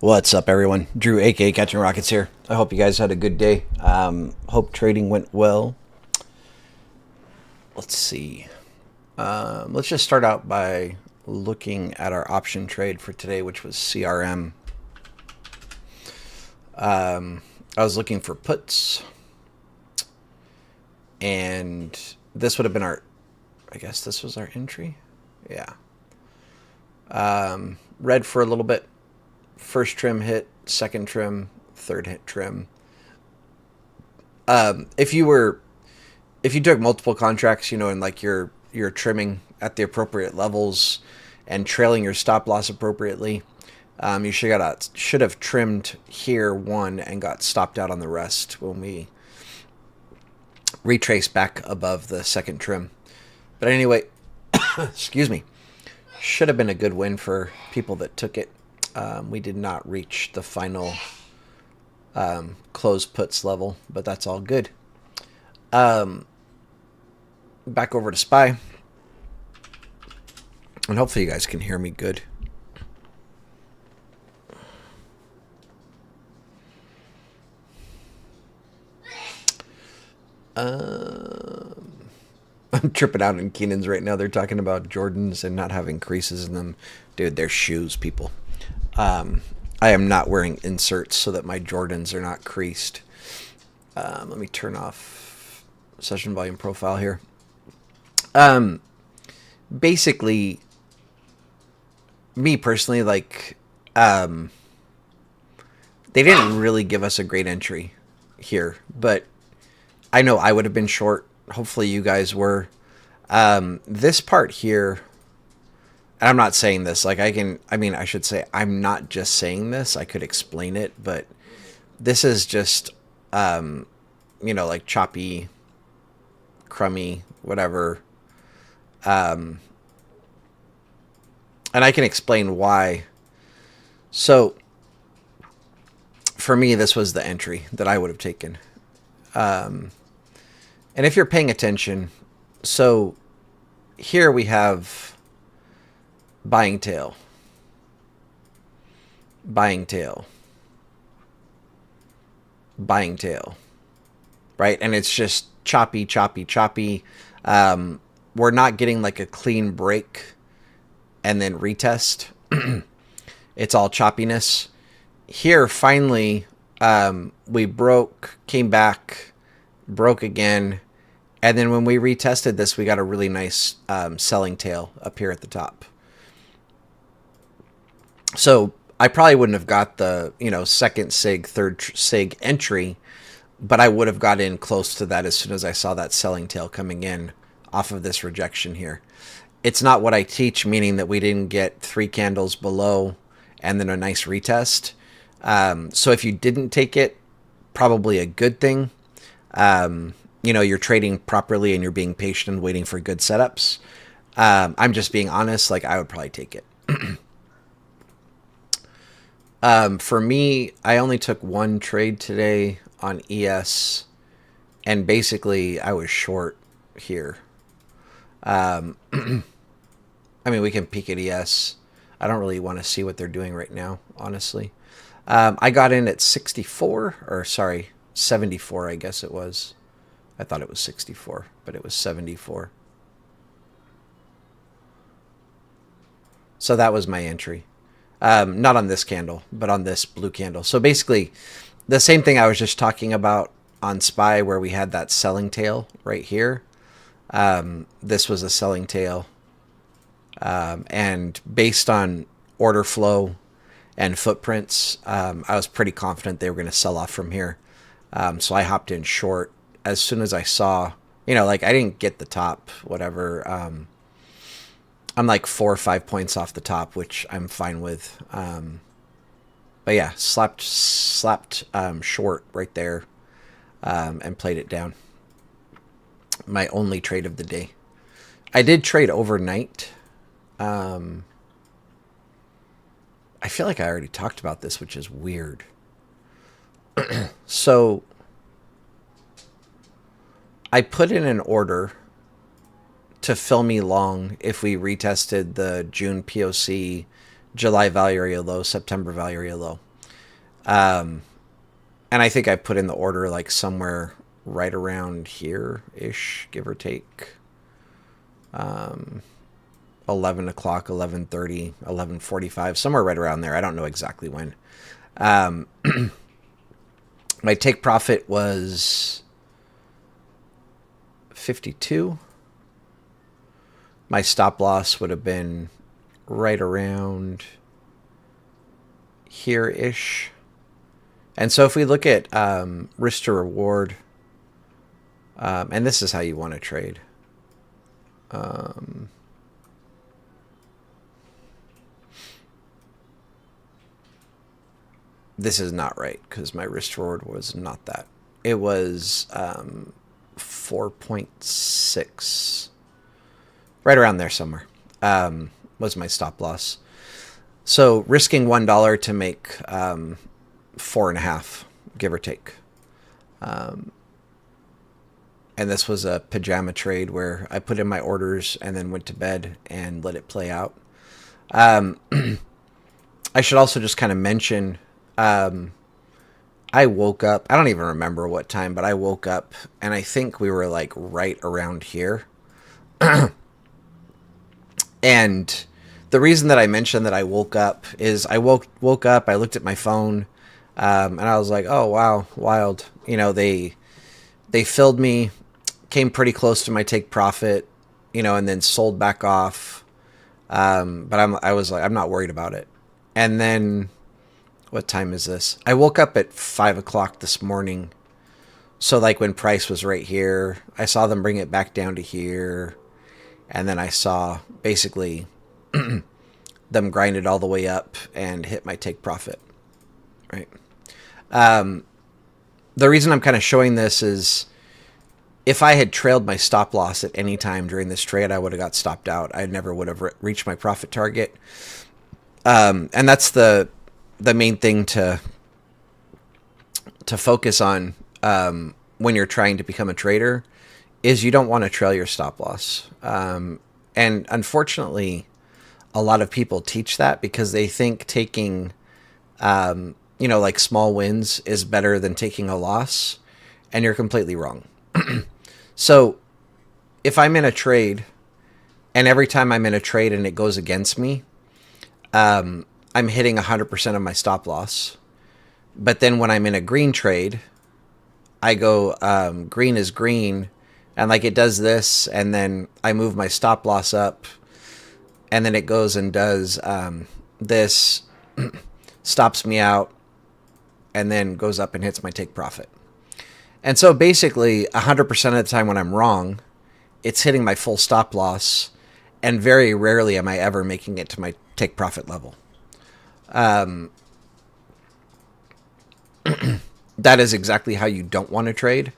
What's up, everyone? Drew, aka Catching Rockets here. I hope you guys had a good day. Hope trading went well. Let's see. Let's just start out by looking at our option trade for today, which was CRM. I was looking for puts, and this would have been I guess this was our entry. Yeah. Read for a little bit. First trim hit, second trim, third hit trim. If you took multiple contracts, and like you're trimming at the appropriate levels and trailing your stop loss appropriately, you should have trimmed here one and got stopped out on the rest when we retrace back above the second trim. But anyway, excuse me, should have been a good win for people that took it. We did not reach the final close puts level, but that's all good. Back over to SPY. And hopefully you guys can hear me good. I'm tripping out in Keenan's right now. They're talking about Jordans and not having creases in them. Dude, they're shoes, people. I am not wearing inserts so that my Jordans are not creased. Let me turn off session volume profile here. Basically, me personally, they didn't really give us a great entry here, but I know I would have been short. Hopefully you guys were. This part here, and I'm not saying this, I should say I'm not just saying this, I could explain it, but this is just, like choppy, crummy, whatever. And I can explain why. So, for me, this was the entry that I would have taken. And if you're paying attention, so here we have buying tail, buying tail, buying tail, right? And it's just choppy, choppy, choppy. We're not getting like a clean break and then retest. It's all choppiness. Here, finally, we broke, came back, broke again, and then when we retested this, we got a really nice selling tail up here at the top. So I probably wouldn't have got the second sig, third sig entry, but I would have got in close to that as soon as I saw that selling tail coming in off of this rejection here. It's not what I teach, meaning that we didn't get 3 candles below and then a nice retest. So if you didn't take it, probably a good thing. You're trading properly and you're being patient and waiting for good setups. I'm just being honest, I would probably take it. For me, I only took one trade today on ES, and basically I was short here. We can peek at ES. I don't really want to see what they're doing right now, honestly. I got in at 74, I guess it was. I thought it was 64, but it was 74. So that was my entry. Not on this candle, but on this blue candle. So basically, the same thing I was just talking about on SPY, where we had that selling tail right here. This was a selling tail. And based on order flow and footprints, I was pretty confident they were going to sell off from here. So I hopped in short as soon as I saw, I didn't get the top, whatever. I'm like 4 or 5 points off the top, which I'm fine with. But yeah, slapped short right there, and played it down. My only trade of the day. I did trade overnight. I feel like I already talked about this, which is weird. So I put in an order to fill me long if we retested the June POC, July value area low, September value area low. And I think I put in the order like somewhere right around here-ish, give or take. 11 o'clock, 11:30, 11:45, somewhere right around there. I don't know exactly when. My take profit was 52. My stop loss would have been right around here-ish. And so if we look at risk to reward, and this is how you want to trade. This is not right because my risk to reward was not that. It was 4.6, right around there somewhere, was my stop loss. So risking $1 to make 4.5, give or take. And this was a pajama trade where I put in my orders and then went to bed and let it play out. I should also just kind of mention, I woke up, I don't even remember what time, but I woke up and I think we were like right around here. And the reason that I mentioned that I woke up is I woke up, I looked at my phone, and I was like, oh, wow, wild. You know, they filled me, came pretty close to my take profit, you know, and then sold back off. But I was like, I'm not worried about it. And then, what time is this? I woke up at 5 o'clock this morning. So like when price was right here, I saw them bring it back down to here. And then I saw basically them grind it all the way up and hit my take profit. Right. The reason I'm kind of showing this is if I had trailed my stop loss at any time during this trade, I would have got stopped out. I never would have reached my profit target. And that's the main thing to focus on when you're trying to become a trader is you don't want to trail your stop loss. And unfortunately, a lot of people teach that because they think taking, like small wins is better than taking a loss. And you're completely wrong. So if I'm in a trade and every time I'm in a trade and it goes against me, I'm hitting 100% of my stop loss. But then when I'm in a green trade, I go, green is green, and like it does this, and then I move my stop loss up, and then it goes and does this, stops me out, and then goes up and hits my take profit. And so basically 100% of the time when I'm wrong, it's hitting my full stop loss, and very rarely am I ever making it to my take profit level. That is exactly how you don't want to trade.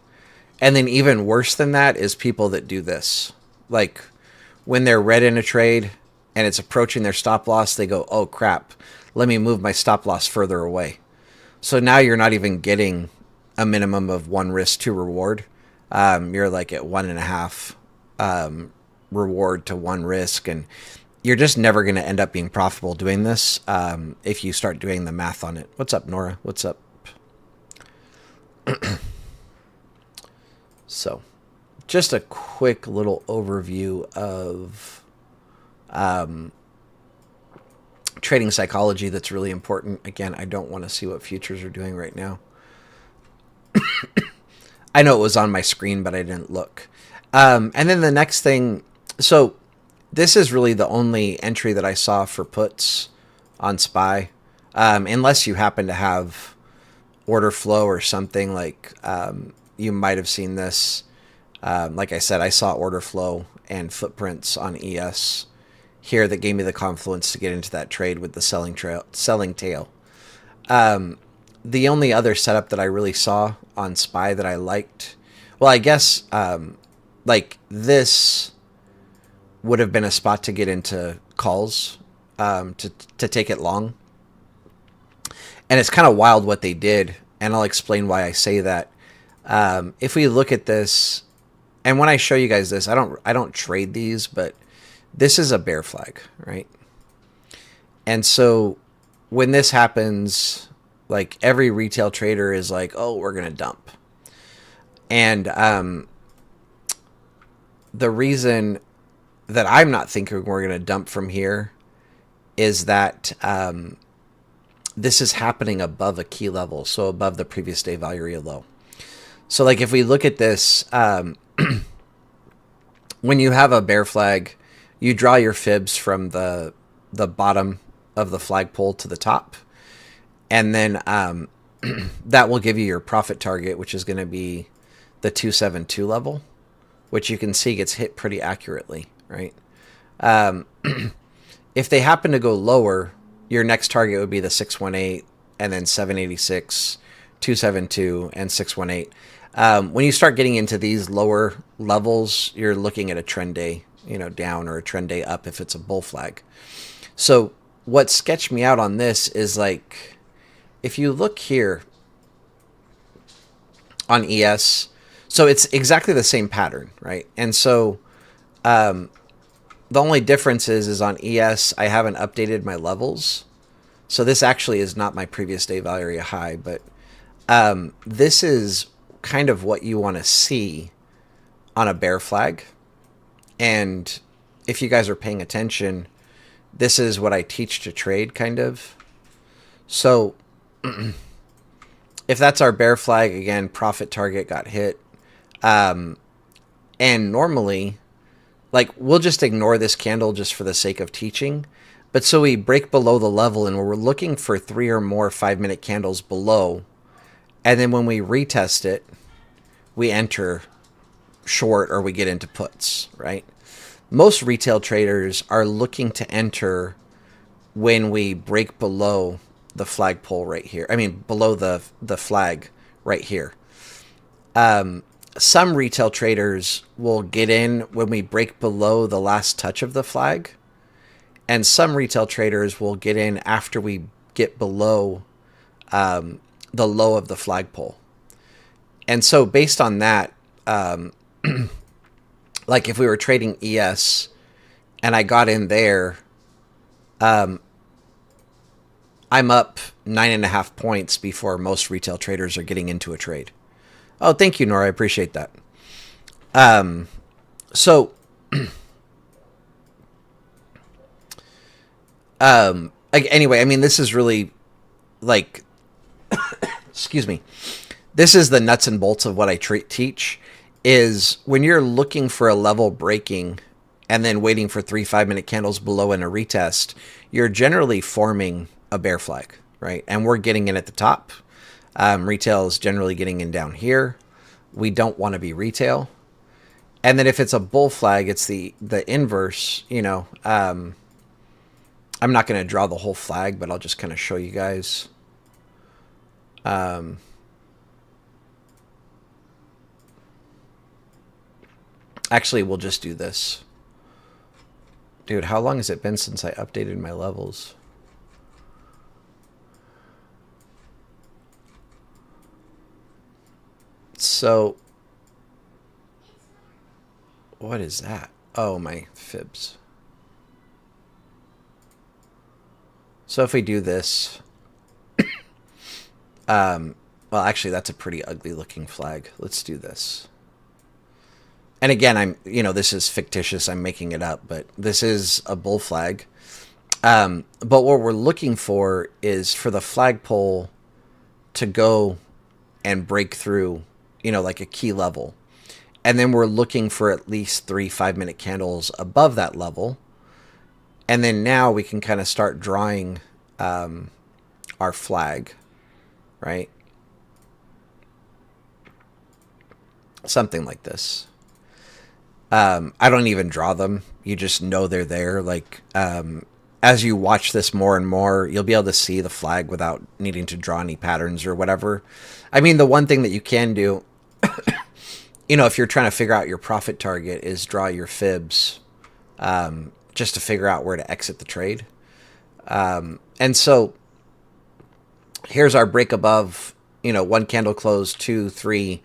And then even worse than that is people that do this. Like when they're red in a trade and it's approaching their stop loss, they go, oh crap, let me move my stop loss further away. So now you're not even getting a minimum of 1 risk to reward. You're like at 1.5 reward to 1 risk, and you're just never going to end up being profitable doing this if you start doing the math on it. What's up, Nora? What's up? So, just a quick little overview of trading psychology that's really important. Again, I don't want to see what futures are doing right now. I know it was on my screen, but I didn't look. And then the next thing, so this is really the only entry that I saw for puts on SPY, unless you happen to have order flow or something like you might have seen this. Like I said, I saw order flow and footprints on ES here that gave me the confluence to get into that trade with the selling tail. The only other setup that I really saw on SPY that I liked, well, I guess like this would have been a spot to get into calls to take it long. And it's kind of wild what they did, and I'll explain why I say that. If we look at this, and when I show you guys this, I don't trade these, but this is a bear flag, right? And so when this happens, Like every retail trader is like, oh, we're going to dump. And the reason that I'm not thinking we're going to dump from here is that this is happening above a key level, so above the previous day value area low. So like if we look at this, when you have a bear flag, you draw your fibs from the bottom of the flagpole to the top, and then that will give you your profit target, which is going to be the 272 level, which you can see gets hit pretty accurately, right? If they happen to go lower, your next target would be the 618, and then 786, 272, and 618. When you start getting into these lower levels, you're looking at a trend day, down, or a trend day up if it's a bull flag. So what sketched me out on this is like, if you look here on ES, so it's exactly the same pattern, right? And so the only difference is on ES, I haven't updated my levels. So this actually is not my previous day value area high, but this is kind of what you want to see on a bear flag. And if you guys are paying attention, this is what I teach to trade, kind of. So if that's our bear flag, again, profit target got hit. And normally, like, we'll just ignore this candle just for the sake of teaching. But so we break below the level, and we're looking for 3 or more 5-minute candles below. And then when we retest it, we enter short or we get into puts, right? Most retail traders are looking to enter when we break below the flagpole right here. I mean, below the flag right here. Some retail traders will get in when we break below the last touch of the flag. And some retail traders will get in after we get below the low of the flagpole. And so based on that, like if we were trading ES and I got in there, I'm up 9.5 points before most retail traders are getting into a trade. Oh, thank you, Nora. I appreciate that. So, anyway, I mean, this is really like, excuse me. This is the nuts and bolts of what I teach, is when you're looking for a level breaking and then waiting for 3 5-minute candles below in a retest, you're generally forming a bear flag, right? And we're getting in at the top. Retail is generally getting in down here. We don't want to be retail. And then if it's a bull flag, it's the inverse, I'm not going to draw the whole flag, but I'll just kind of show you guys. Actually, we'll just do this. Dude, how long has it been since I updated my levels? So, what is that? Oh, my fibs. So if we do this, well, actually, that's a pretty ugly looking flag. Let's do this. And again, this is fictitious. I'm making it up, but this is a bull flag. But what we're looking for is for the flagpole to go and break through, like a key level. And then we're looking for at least 3 5-minute candles above that level. And then now we can kind of start drawing our flag, right? Something like this. I don't even draw them. You just know they're there. Like, as you watch this more and more, you'll be able to see the flag without needing to draw any patterns or whatever. I mean, the one thing that you can do, if you're trying to figure out your profit target, is draw your fibs, just to figure out where to exit the trade. And so here's our break above, 1 candle close, 2, 3,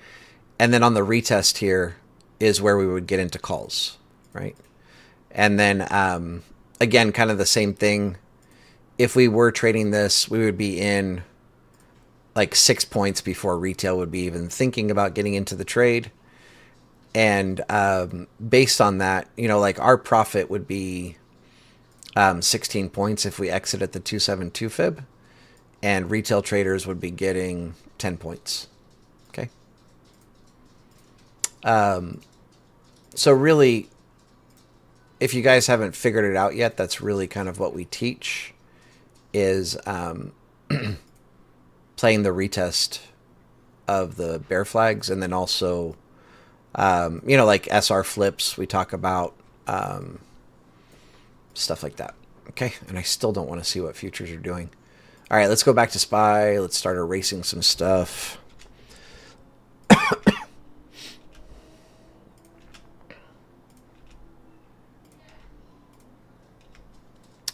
and then on the retest here is where we would get into calls, right? And then, again, kind of the same thing. If we were trading this, we would be in like 6 points before retail would be even thinking about getting into the trade. And based on that, like our profit would be 16 points if we exit at the 272 fib, and retail traders would be getting 10 points. Okay. So really, if you guys haven't figured it out yet, that's really kind of what we teach is playing the retest of the bear flags, and then also, like SR flips, we talk about stuff like that. Okay, and I still don't want to see what futures are doing. All right, let's go back to SPY. Let's start erasing some stuff.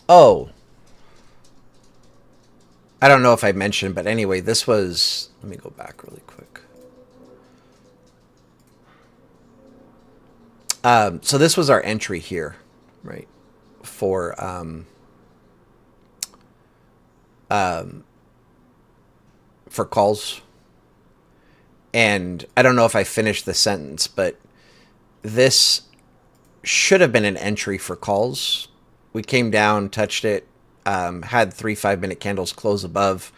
Oh, I don't know if I mentioned, but anyway, this was, let me go back really quick. So this was our entry here, right? For calls. And I don't know if I finished the sentence, but this should have been an entry for calls. We came down, touched it, had 3 5-minute candles close above,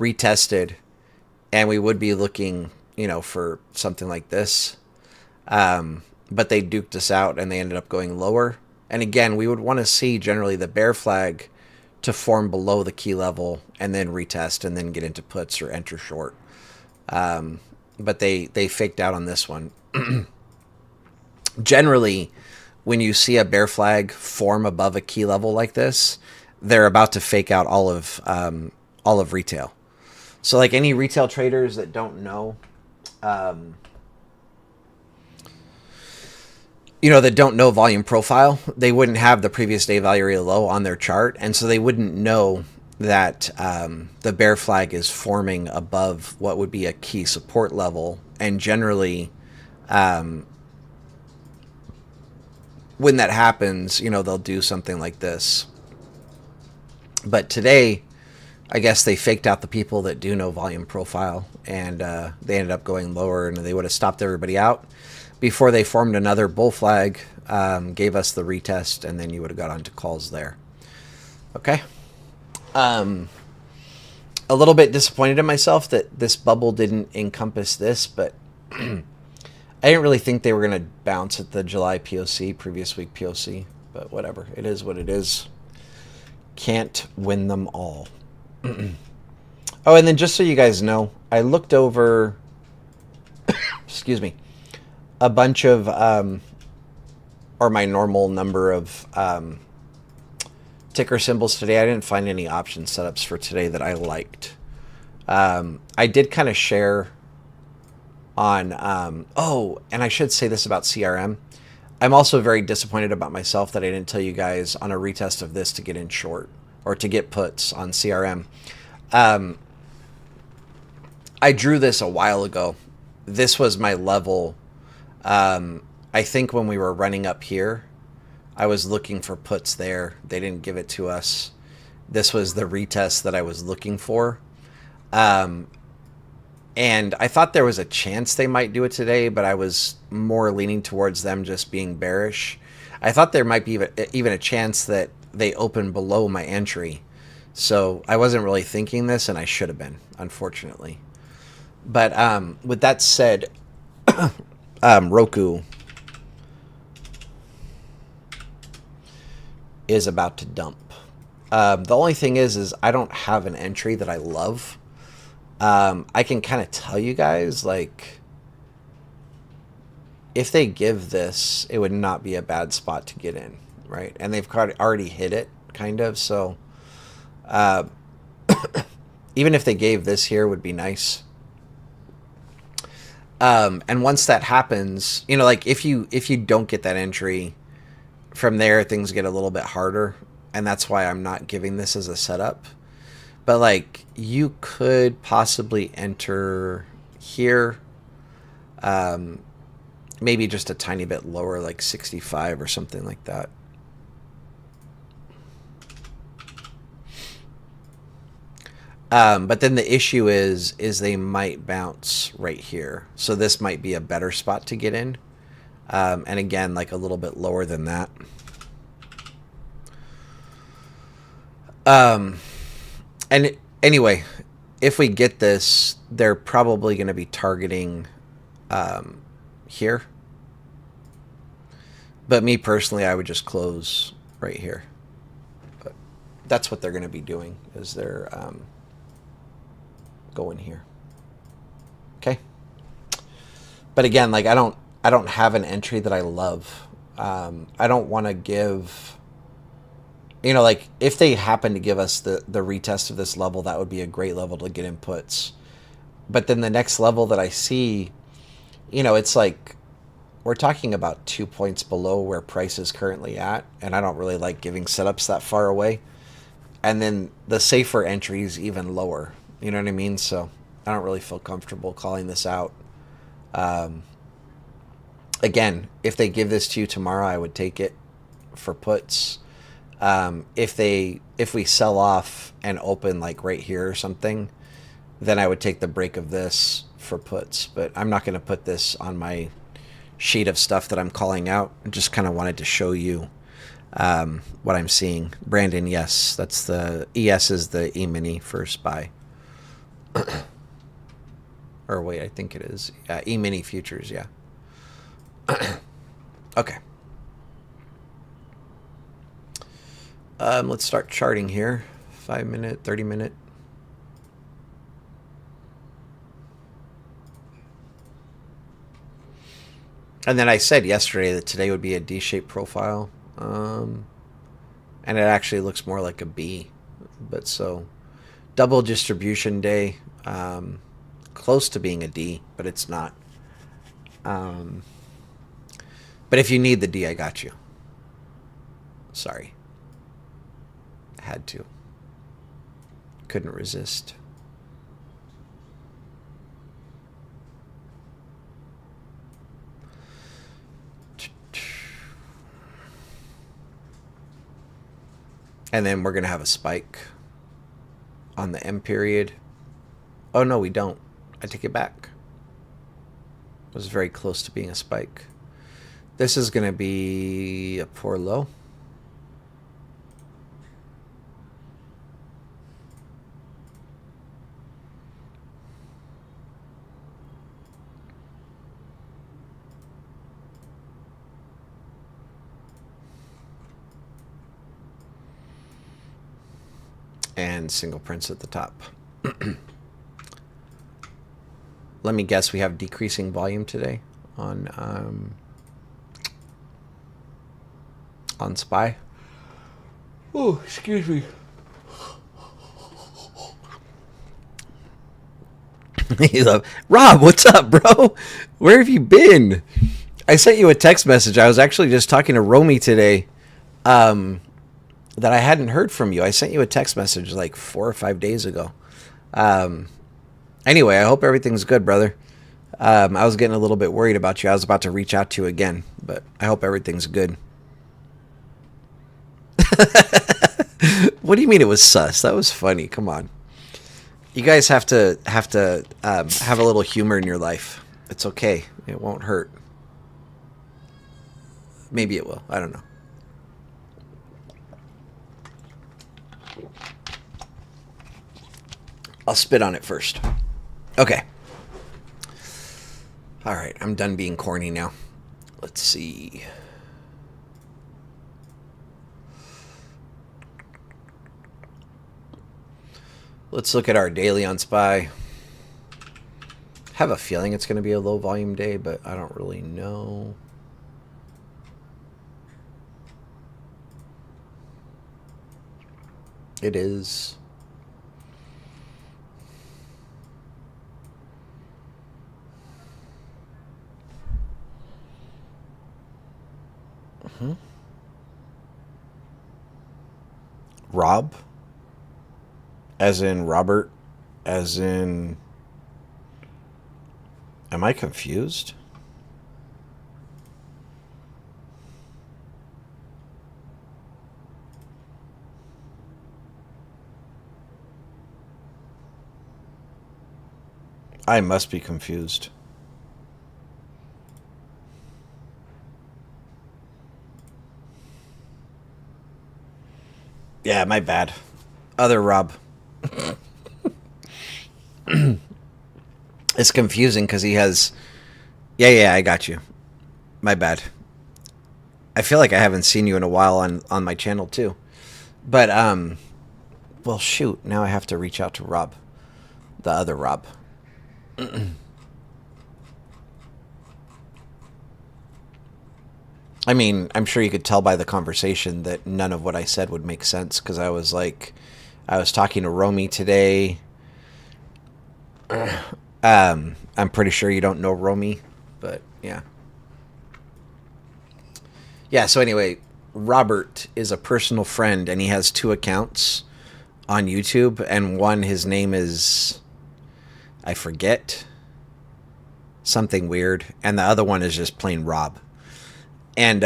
retested, and we would be looking, for something like this. But they duked us out and they ended up going lower. And again, we would want to see generally the bear flag to form below the key level and then retest and then get into puts or enter short. But they faked out on this one. Generally, when you see a bear flag form above a key level like this, they're about to fake out all of retail. So like any retail traders that don't know, that don't know volume profile, they wouldn't have the previous day value area low on their chart. And so they wouldn't know that the bear flag is forming above what would be a key support level. And generally, when that happens, they'll do something like this. But today, I guess they faked out the people that do know volume profile, and they ended up going lower, and they would have stopped everybody out before they formed another bull flag, gave us the retest, and then you would have got onto calls there. Okay. A little bit disappointed in myself that this bubble didn't encompass this, but I didn't really think they were going to bounce at the July POC, previous week POC, but whatever. It is what it is. Can't win them all. Oh, and then just so you guys know, I looked over, excuse me, a bunch of, or my normal number of ticker symbols today. I didn't find any option setups for today that I liked. I did kind of share on, and I should say this about CRM. I'm also very disappointed about myself that I didn't tell you guys on a retest of this to get in short or to get puts on CRM. I drew this a while ago. This was my level. I think when we were running up here, I was looking for puts there. They didn't give it to us. This was the retest that I was looking for. And I thought there was a chance they might do it today, but I was more leaning towards them just being bearish. I thought there might be even a chance that they open below my entry. So I wasn't really thinking this, and I should have been, unfortunately. But with that said, Roku is about to dump. The only thing is I don't have an entry that I love. I can kind of tell you guys, like, if they give this, it would not be a bad spot to get in, right? And they've already hit it, kind of, so even if they gave this here, would be nice. And once that happens, like if you don't get that entry, from there things get a little bit harder, and that's why I'm not giving this as a setup. But like you could possibly enter here, maybe just a tiny bit lower, like 65 or something like that. But then the issue is they might bounce right here. So this might be a better spot to get in. And again, like a little bit lower than that. And anyway, if we get this, they're probably going to be targeting here. But me personally, I would just close right here. But that's what they're going to be doing, is they're going here. Okay. But again, like I don't have an entry that I love. I don't want to give, like if they happen to give us the retest of this level, that would be a great level to get inputs. But then the next level that I see, it's like we're talking about 2 points below where price is currently at, and I don't really like giving setups that far away. And then the safer entry is even lower. You know what I mean? So I don't really feel comfortable calling this out. Again, if they give this to you tomorrow, I would take it for puts. If we sell off and open like right here or something, then I would take the break of this for puts. But I'm not going to put this on my sheet of stuff that I'm calling out. I just kind of wanted to show you what I'm seeing. Brandon, yes, that's the ES is the E-mini for SPY. Or wait, I think it is. E-mini futures, yeah. Okay. Let's start charting here. 5 minute, 30 minute. And then I said yesterday that today would be a D-shaped profile. And it actually looks more like a B. But so, double distribution day. Close to being a D, but it's not. But if you need the D, I got you. Sorry. I had to. Couldn't resist. And then we're going to have a spike on the M period. Oh, no, we don't. I take it back. It was very close to being a spike. This is going to be a poor low. And single prints at the top. Let me guess, we have decreasing volume today on SPY. Oh, excuse me. Rob, what's up, bro? Where have you been? I sent you a text message. I was actually just talking to Romy today. That I hadn't heard from you. I sent you a text message like 4 or 5 days ago. Anyway, I hope everything's good, brother. I was getting a little bit worried about you. I was about to reach out to you again, but I hope everything's good. What do you mean it was sus? That was funny. Come on. You guys have to have a little humor in your life. It's okay. It won't hurt. Maybe it will. I don't know. I'll spit on it first. Okay. All right, I'm done being corny now. Let's see. Let's look at our daily on SPY. Have a feeling it's going to be a low volume day, but I don't really know. It is. Rob, as in Robert, as in, am I confused? I must be confused. Yeah, my bad. Other Rob. It's confusing because he has. Yeah, yeah, I got you. My bad. I feel like I haven't seen you in a while on my channel too. But well, shoot. Now I have to reach out to Rob, the other Rob. I mean, I'm sure you could tell by the conversation that none of what I said would make sense because I was like, I was talking to Romy today. I'm pretty sure you don't know Romy, but yeah. Yeah, so anyway, Robert is a personal friend and he has two accounts on YouTube, and one, his name is, I forget, something weird, and the other one is just plain Rob. And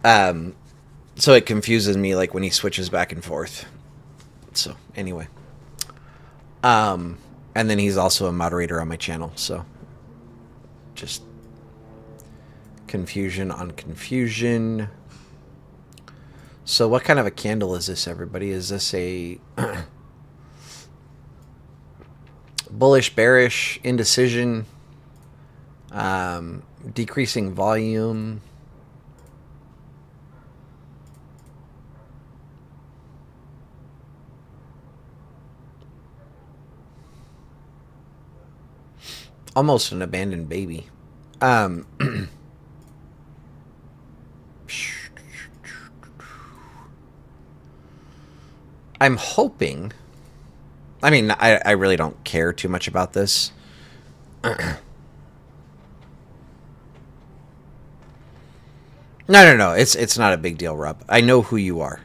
um so it confuses me like when he switches back and forth. So anyway, and then he's also a moderator on my channel, so just confusion on confusion. So what kind of a candle is this, everybody? Is this a bullish, bearish, indecision, decreasing volume? Almost an abandoned baby. I'm hoping. I mean, I really don't care too much about this. No. It's not a big deal, Rob. I know who you are.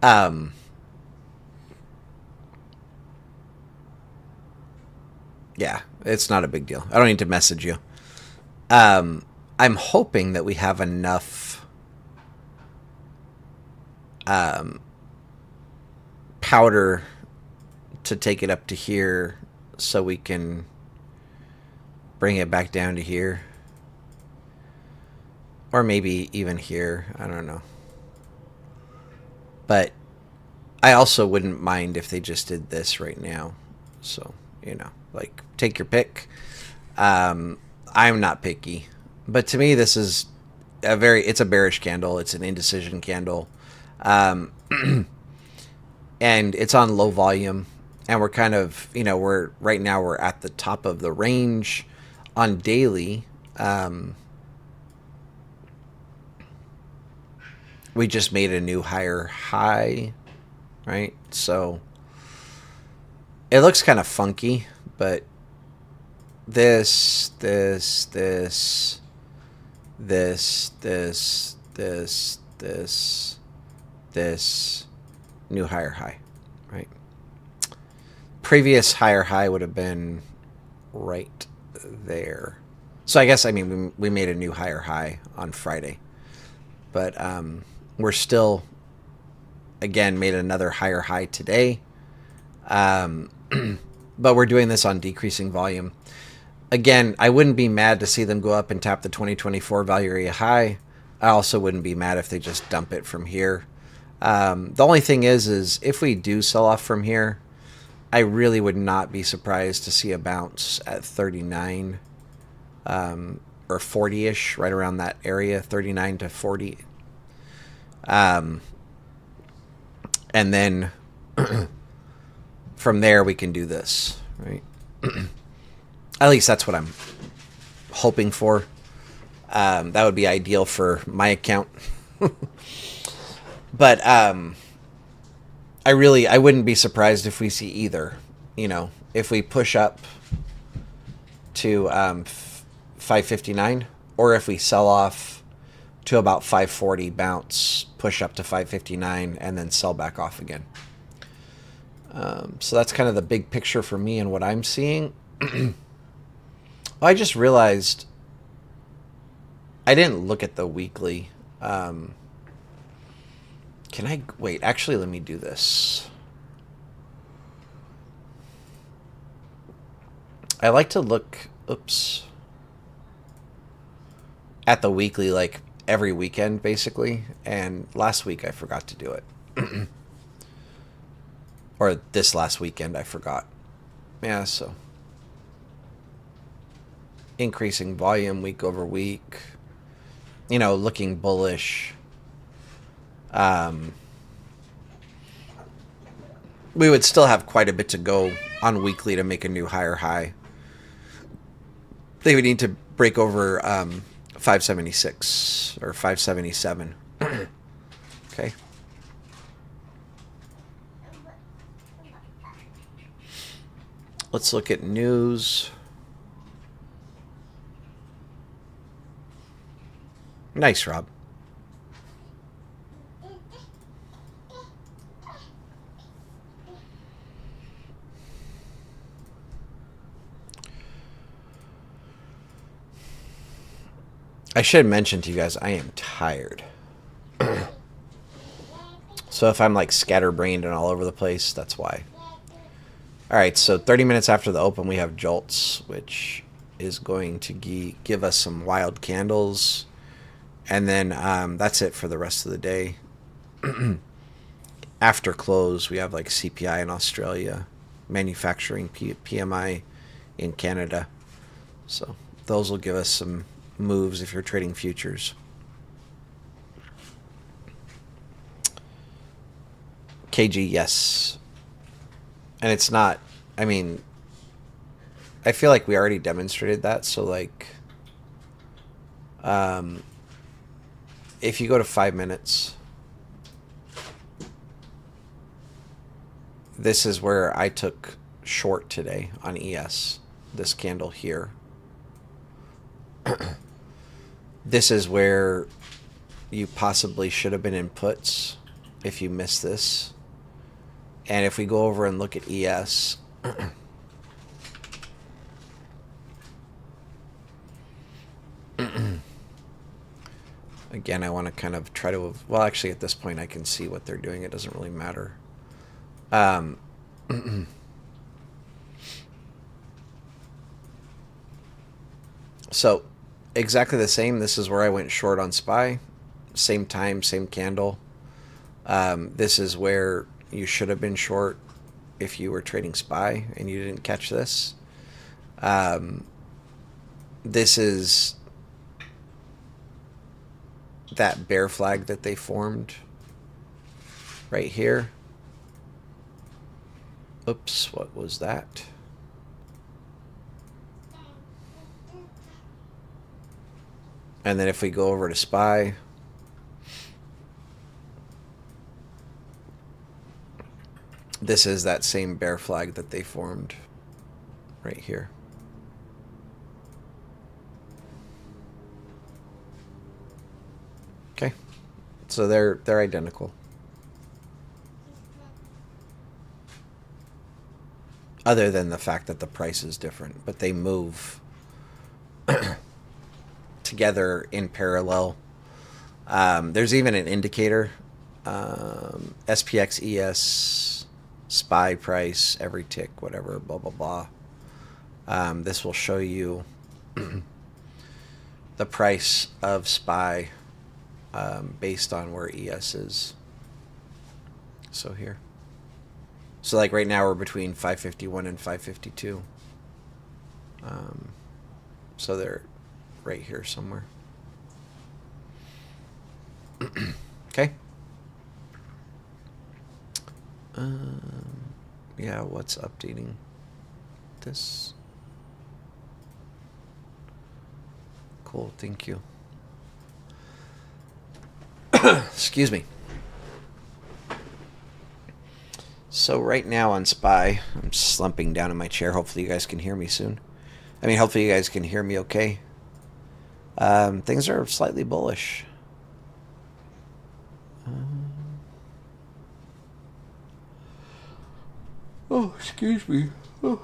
um, yeah, it's not a big deal. I don't need to message you. I'm hoping that we have enough powder to take it up to here so we can bring it back down to here. Or maybe even here. I don't know. But I also wouldn't mind if they just did this right now. So, like, take your pick. I'm not picky. But to me, this is it's a bearish candle. It's an indecision candle. And it's on low volume. And we're kind of, right now we're at the top of the range on daily. We just made a new higher high, right? So it looks kind of funky, but this new higher high, right? Previous higher high would have been right there. So I guess, I mean, we made a new higher high on Friday, but we're still, again, made another higher high today. But we're doing this on decreasing volume. Again, I wouldn't be mad to see them go up and tap the 2024 value area high. I also wouldn't be mad if they just dump it from here. The only thing is if we do sell off from here, I really would not be surprised to see a bounce at 39 or 40-ish, right around that area, 39 to 40. And then from there we can do this, right? At least that's what I'm hoping for. That would be ideal for my account. But I wouldn't be surprised if we see either. If we push up to 559, or if we sell off to about 540, bounce, push up to 559, and then sell back off again. So that's kind of the big picture for me and what I'm seeing. I just realized I didn't look at the weekly Can I wait? Actually, let me do this. I like to look, oops, at the weekly, like every weekend, basically. And last week I forgot to do it. Or this last weekend I forgot. Yeah, so increasing volume week over week. You know, looking bullish. We would still have quite a bit to go on weekly to make a new higher high. They would need to break over 576 or 577. Okay. Let's look at news. Nice, Rob. I should mention to you guys, I am tired. So if I'm like scatterbrained and all over the place, that's why. All right, so 30 minutes after the open, we have Jolts, which is going to give us some wild candles. And then that's it for the rest of the day. After close, we have like CPI in Australia, manufacturing PMI in Canada. So those will give us some moves if you're trading futures. KG, yes. And it's not, I mean, I feel like we already demonstrated that. So like, if you go to 5 minutes, this is where I took short today on ES, this candle here. This is where you possibly should have been in puts if you missed this. And if we go over and look at ES, again, I want to kind of try to, well, actually at this point I can see what they're doing. It doesn't really matter. So exactly the same. This is where I went short on SPY. Same time, same candle. This is where you should have been short if you were trading SPY and you didn't catch this. This is that bear flag that they formed right here. Oops, what was that? And then if we go over to SPY, this is that same bear flag that they formed right here. Okay, so they're identical. Other than the fact that the price is different, but they move together in parallel. There's even an indicator, SPX, ES, SPY price, every tick, whatever, blah, blah, blah. This will show you the price of SPY based on where ES is. So here. So like right now we're between 551 and 552. So they're right here somewhere. Okay. Yeah, what's updating this? Cool, thank you. Excuse me. So right now on SPY, I'm slumping down in my chair. Hopefully you guys can hear me soon. I mean, hopefully you guys can hear me okay. Things are slightly bullish. Oh, excuse me. Oh.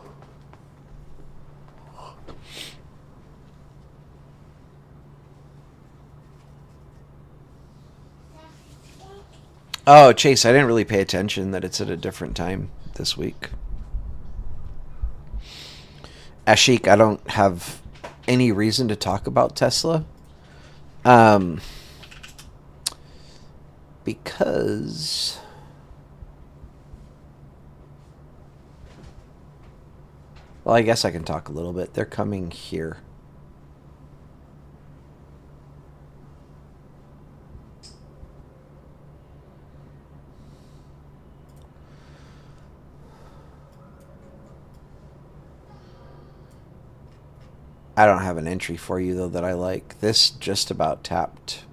Oh, Chase, I didn't really pay attention that it's at a different time this week. Ashik, I don't have any reason to talk about Tesla. Um, because well, I guess I can talk a little bit. They're coming here. I don't have an entry for you though that I like. This just about tapped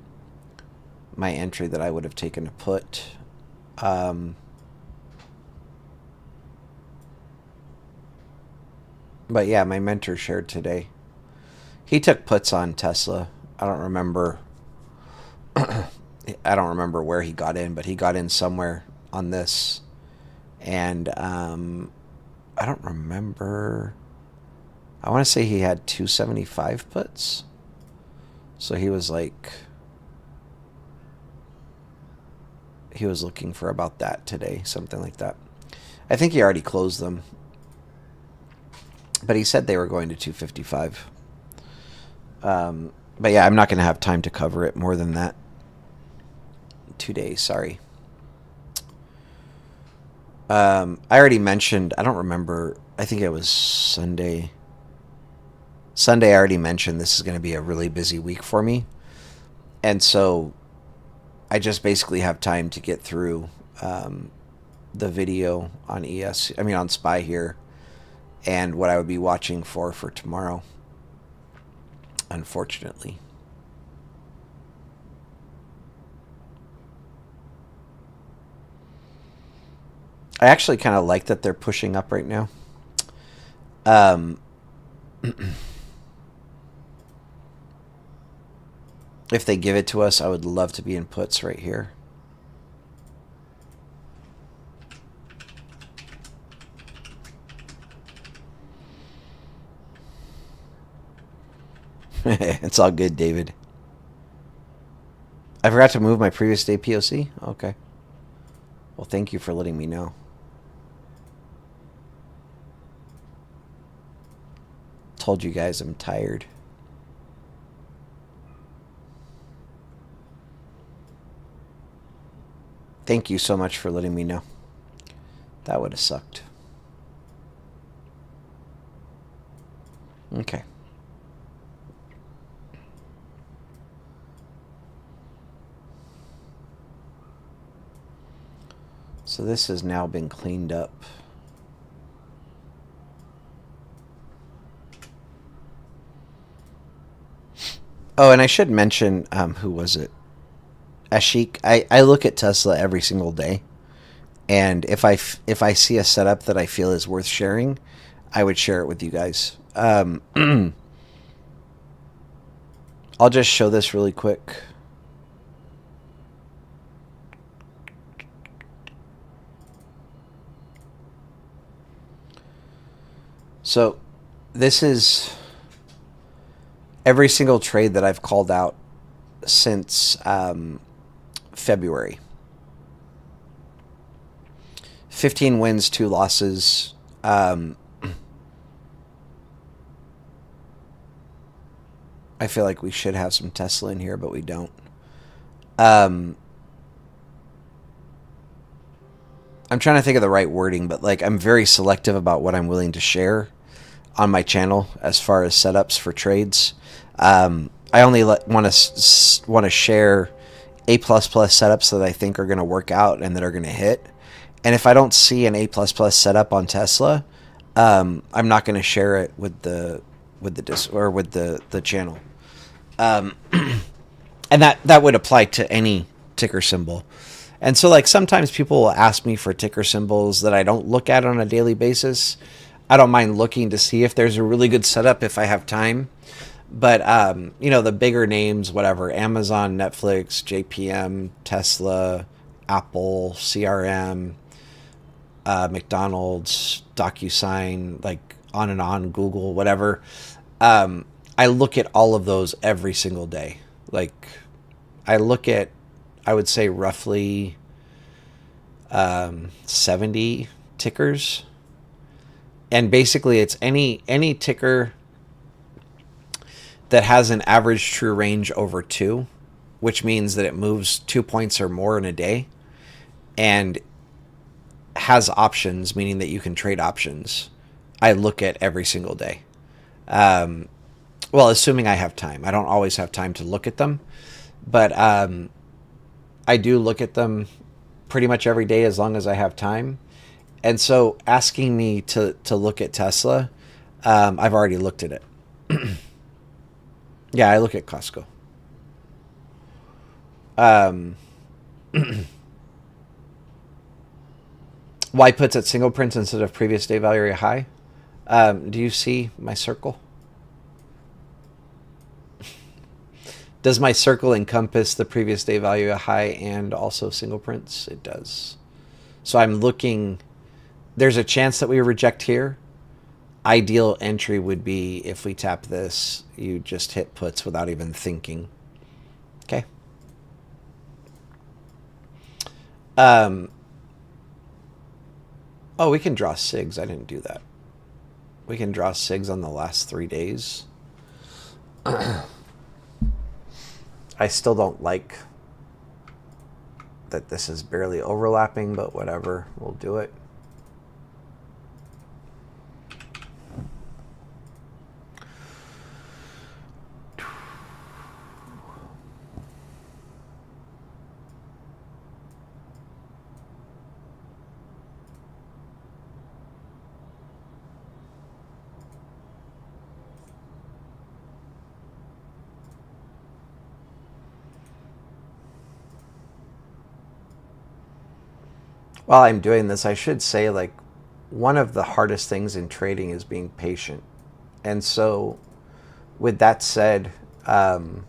my entry that I would have taken to put. Um, but yeah, my mentor shared today. He took puts on Tesla. I don't remember. I don't remember where he got in, but he got in somewhere on this, and I don't remember. I want to say he had 275 puts. So he was like, he was looking for about that today, something like that. I think he already closed them, but he said they were going to 255. But yeah, I'm not going to have time to cover it more than that today. Sorry. I already mentioned, I don't remember, I think it was Sunday. Sunday, I already mentioned this is going to be a really busy week for me. And so I just basically have time to get through the video on on SPY here, and what I would be watching for tomorrow, unfortunately. I actually kind of like that they're pushing up right now. Um, if they give it to us, I would love to be in puts right here. It's all good, David. I forgot to move my previous day POC? Okay. Well, thank you for letting me know. Told you guys I'm tired. Thank you so much for letting me know. That would have sucked. Okay. So this has now been cleaned up. Oh, and I should mention, who was it? Ashik. I look at Tesla every single day, and if I see a setup that I feel is worth sharing, I would share it with you guys. I'll just show this really quick. So this is every single trade that I've called out since February. 15 wins, 2 losses. I feel like we should have some Tesla in here, but we don't. I'm trying to think of the right wording, but like I'm very selective about what I'm willing to share on my channel as far as setups for trades. I only want to share A++ setups that I think are going to work out and that are going to hit. And if I don't see an A++ setup on Tesla, I'm not going to share it with the channel. And that would apply to any ticker symbol. And so like sometimes people will ask me for ticker symbols that I don't look at on a daily basis. I don't mind looking to see if there's a really good setup if I have time. But, the bigger names, whatever, Amazon, Netflix, JPM, Tesla, Apple, CRM, McDonald's, DocuSign, like on and on, Google, whatever. I look at all of those every single day. Like I look at, I would say roughly 70 tickers. And basically it's any ticker that has an average true range over 2, which means that it moves 2 points or more in a day, and has options, meaning that you can trade options. I look at every single day. Well, assuming I have time. I don't always have time to look at them, but I do look at them pretty much every day as long as I have time. And so asking me to look at Tesla, I've already looked at it. Yeah, I look at Costco. Um, why puts at single prints instead of previous day value area high? Do you see my circle? Does my circle encompass the previous day value high and also single prints? It does. So I'm looking. There's a chance that we reject here. Ideal entry would be if we tap this, you just hit puts without even thinking. Okay. Oh, we can draw SIGs. I didn't do that. We can draw SIGs on the last 3 days. I still don't like that this is barely overlapping, but whatever. We'll do it. While I'm doing this, I should say, like, one of the hardest things in trading is being patient. And so, with that said, if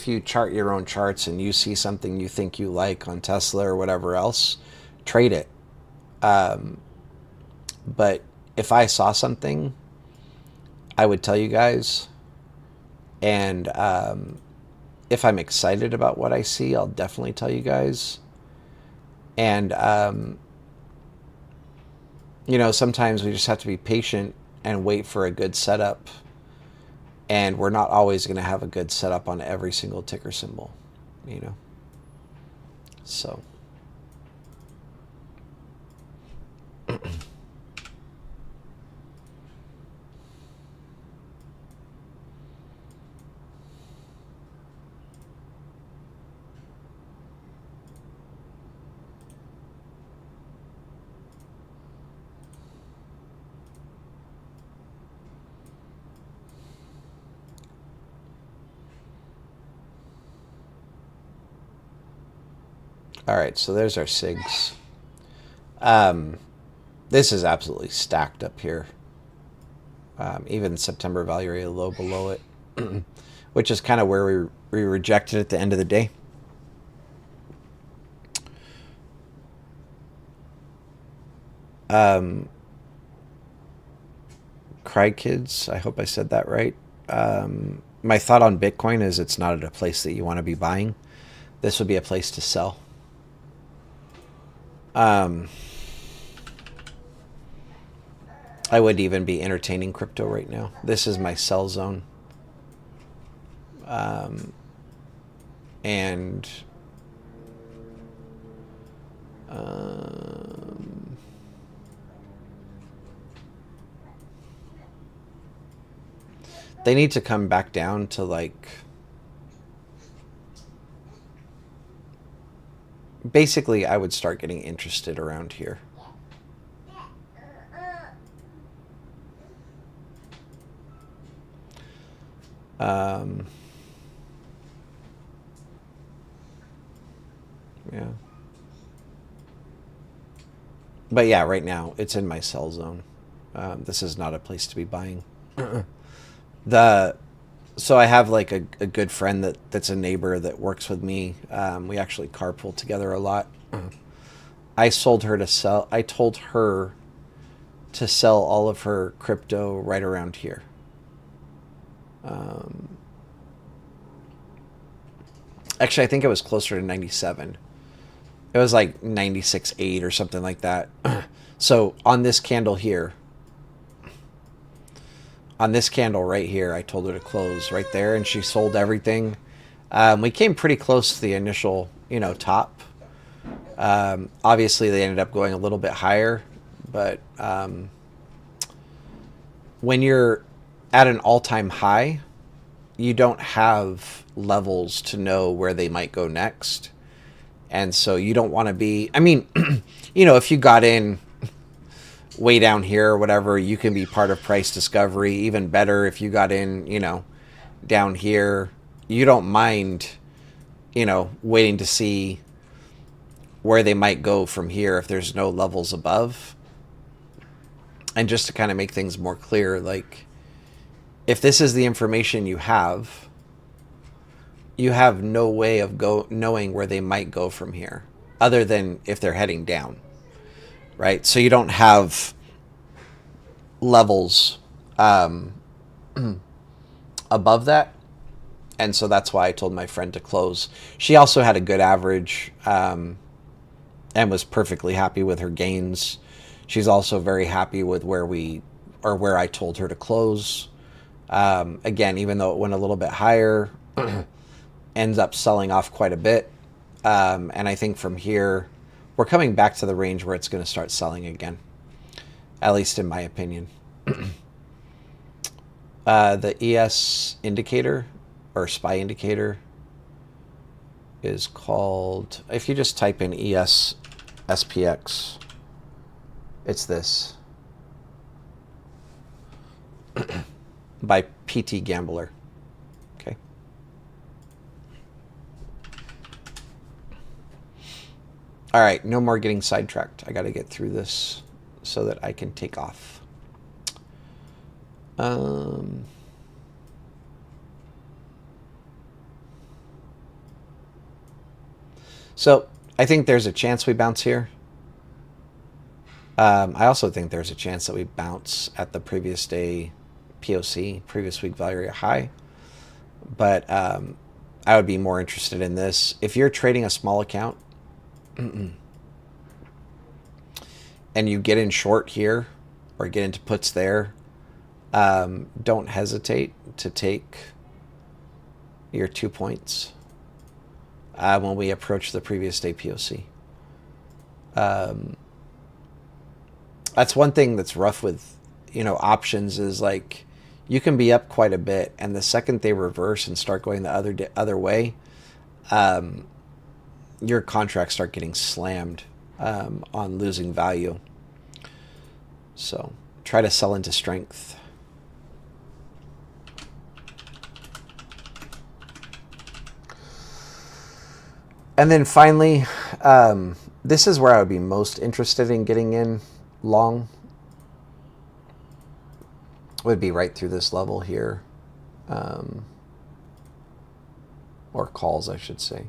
you chart your own charts and you see something you think you like on Tesla or whatever else, trade it. But if I saw something, I would tell you guys. And if I'm excited about what I see, I'll definitely tell you guys. And, sometimes we just have to be patient and wait for a good setup. And we're not always going to have a good setup on every single ticker symbol, So. All right, so there's our SIGs. This is absolutely stacked up here. Even September value area low below it, which is kind of where we rejected at the end of the day. Cry Kids, I hope I said that right. My thought on Bitcoin is it's not at a place that you want to be buying. This would be a place to sell. I would even be entertaining crypto right now. This is my sell zone. And they need to come back down to like basically I would start getting interested around here. Yeah. But yeah, right now it's in my sell zone. This is not a place to be buying. So I have like a good friend that's a neighbor that works with me. We actually carpool together a lot. I told her to sell all of her crypto right around here. Actually, I think it was closer to 97. It was like 96.8 or something like that. So on this candle here, on this candle right here, I told her to close right there, and she sold everything. We came pretty close to the initial, top. Obviously, they ended up going a little bit higher, but when you're at an all-time high, you don't have levels to know where they might go next. And so you don't want to be, I mean, if you got in way down here or whatever, you can be part of price discovery. Even better if you got in, down here, you don't mind, waiting to see where they might go from here if there's no levels above. And just to kind of make things more clear, like, if this is the information you have no way of knowing where they might go from here, other than if they're heading down, right? So you don't have levels above that, and so that's why I told my friend to close. She also had a good average, and was perfectly happy with her gains. She's also very happy with where I told her to close. Again, even though it went a little bit higher, ends up selling off quite a bit. And I think from here, we're coming back to the range where it's going to start selling again, at least in my opinion. The ES indicator, or SPY indicator, is called, if you just type in ES SPX, it's this. By PT Gambler. Okay. All right, no more getting sidetracked. I got to get through this so that I can take off. So I think there's a chance we bounce here. I also think there's a chance that we bounce at the previous day POC, previous week value area high. But I would be more interested in this. If you're trading a small account and you get in short here or get into puts there, don't hesitate to take your 2 points when we approach the previous day POC. That's one thing that's rough with, options, is like, you can be up quite a bit, and the second they reverse and start going the other way, your contracts start getting slammed on losing value. So try to sell into strength. And then finally, this is where I would be most interested in getting in long. Would be right through this level here, or calls, I should say.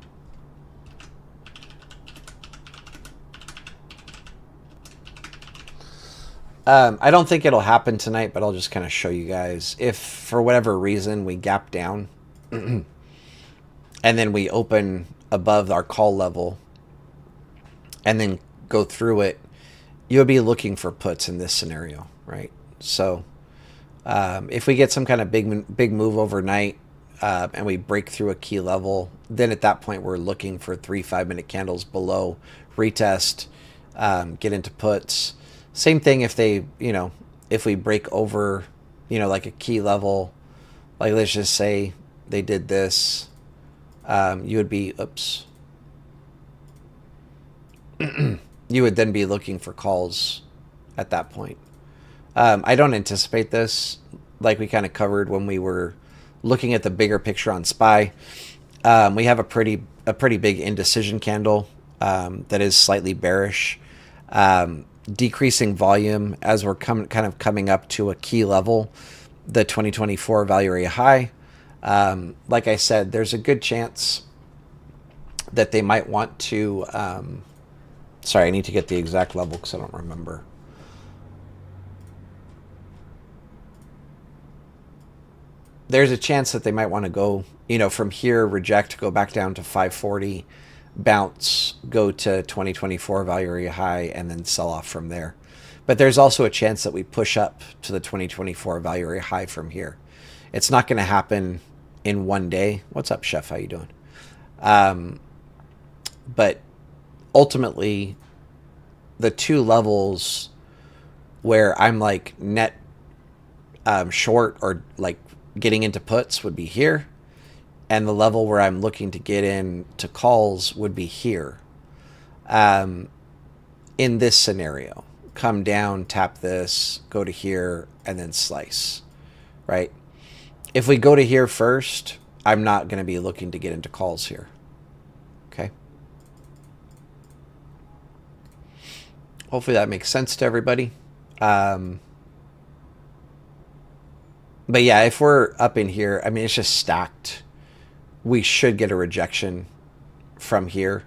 I don't think it'll happen tonight, but I'll just kind of show you guys. If for whatever reason we gap down and then we open above our call level and then go through it, you'll be looking for puts in this scenario, right? So if we get some kind of big move overnight and we break through a key level, then at that point we're looking for 3 5-minute candles below, retest, get into puts. Same thing if they, if we break over, like a key level, like let's just say they did this, you would be, you would then be looking for calls at that point. I don't anticipate this, like we kind of covered when we were looking at the bigger picture on SPY. We have a pretty big indecision candle that is slightly bearish, decreasing volume as we're kind of coming up to a key level, the 2024 value area high. Like I said, there's a good chance that they might want to. Sorry, I need to get the exact level because I don't remember. There's a chance that they might want to go, from here, reject, go back down to 540, bounce, go to 2024 value area high, and then sell off from there. But there's also a chance that we push up to the 2024 value area high from here. It's not going to happen in one day. What's up, Chef? How you doing? But ultimately, the two levels where I'm like net short or like getting into puts would be here, and the level where I'm looking to get into calls would be here. In this scenario, come down, tap this, go to here, and then slice, right? If we go to here first, I'm not going to be looking to get into calls here. Okay. Hopefully that makes sense to everybody. But yeah, if we're up in here, I mean, it's just stacked. We should get a rejection from here.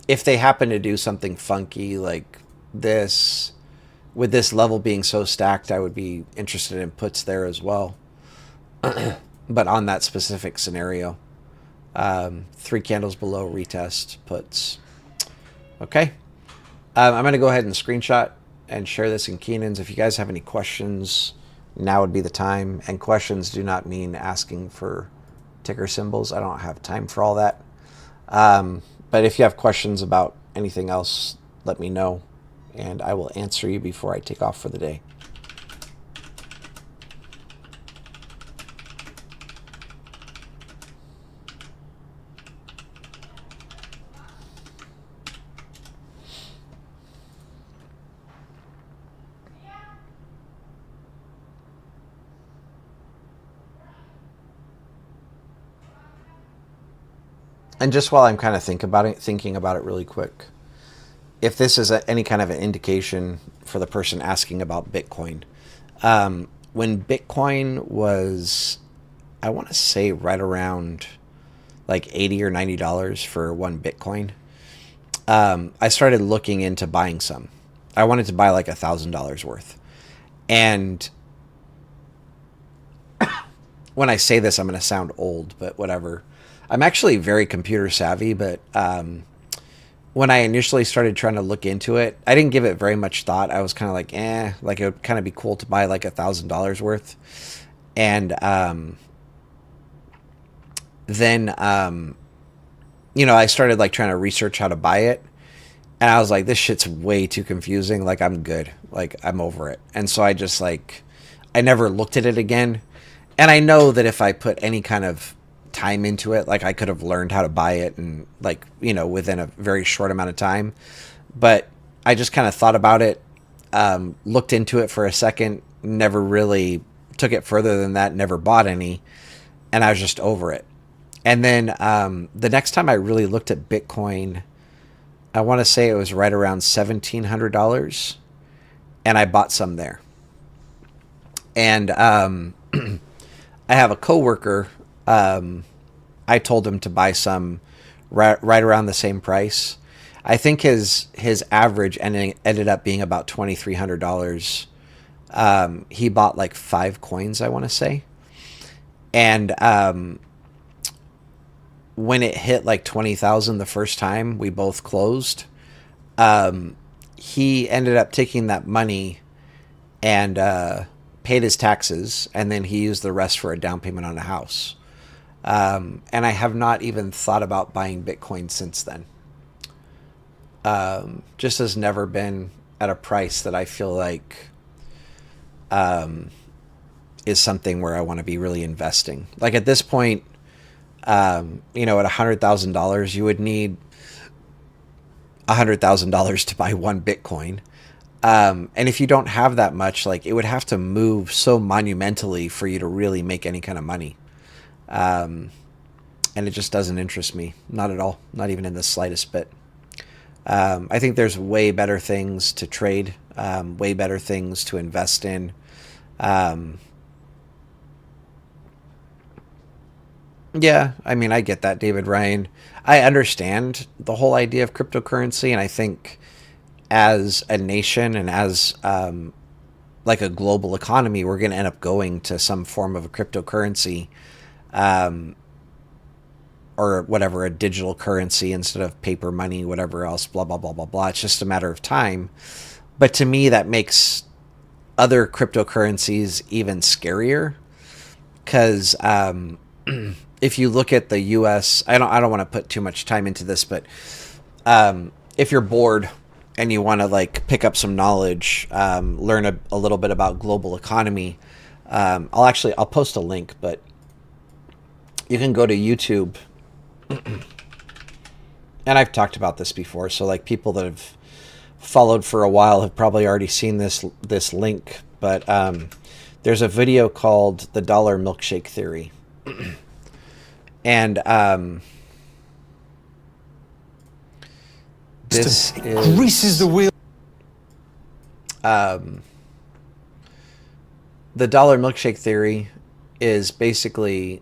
If they happen to do something funky like this, with this level being so stacked, I would be interested in puts there as well. But on that specific scenario, 3 candles below, retest, puts. Okay. I'm going to go ahead and screenshot and share this in Keenan's. If you guys have any questions, now would be the time. And questions do not mean asking for ticker symbols. I don't have time for all that. But if you have questions about anything else, let me know, and I will answer you before I take off for the day. And just while I'm kind of thinking about it really quick, if this is any kind of an indication for the person asking about Bitcoin, when Bitcoin was, I want to say right around like $80 or $90 for one Bitcoin, I started looking into buying some. I wanted to buy like $1,000 worth. And when I say this, I'm going to sound old, but whatever. I'm actually very computer savvy, but when I initially started trying to look into it, I didn't give it very much thought. I was kind of like, like it would kind of be cool to buy like $1,000 worth. And then, I started like trying to research how to buy it. And I was like, this shit's way too confusing. Like, I'm good. Like, I'm over it. And so I just like, I never looked at it again. And I know that if I put any kind of time into it, like I could have learned how to buy it and like, within a very short amount of time. But I just kind of thought about it, looked into it for a second, never really took it further than that, never bought any. And I was just over it. And then the next time I really looked at Bitcoin, I want to say it was right around $1,700, and I bought some there. And I have a coworker. I told him to buy some right around the same price. I think his average ended up being about $2,300. He bought like 5 coins, I want to say. And when it hit like 20,000 the first time, we both closed. He ended up taking that money and paid his taxes, and then he used the rest for a down payment on a house. And I have not even thought about buying Bitcoin since then. Just has never been at a price that I feel like is something where I want to be really investing. Like at this point, at $100,000, you would need $100,000 to buy one Bitcoin. And if you don't have that much, like it would have to move so monumentally for you to really make any kind of money. And it just doesn't interest me. Not at all. Not even in the slightest bit. I think there's way better things to trade, way better things to invest in. Yeah, I mean, I get that, David Ryan. I understand the whole idea of cryptocurrency, and I think as a nation and as like a global economy, we're going to end up going to some form of a cryptocurrency. or whatever, a digital currency instead of paper money, whatever else, blah, blah, blah, blah, blah. It's just a matter of time. But to me, that makes other cryptocurrencies even scarier because if you look at the U.S., I don't want to put too much time into this, but if you're bored and you want to like pick up some knowledge, learn a little bit about global economy, I'll post a link, but you can go to YouTube, and I've talked about this before, so like people that have followed for a while have probably already seen this link, but there's a video called The Dollar Milkshake Theory. And this greases the wheel. The dollar milkshake theory is basically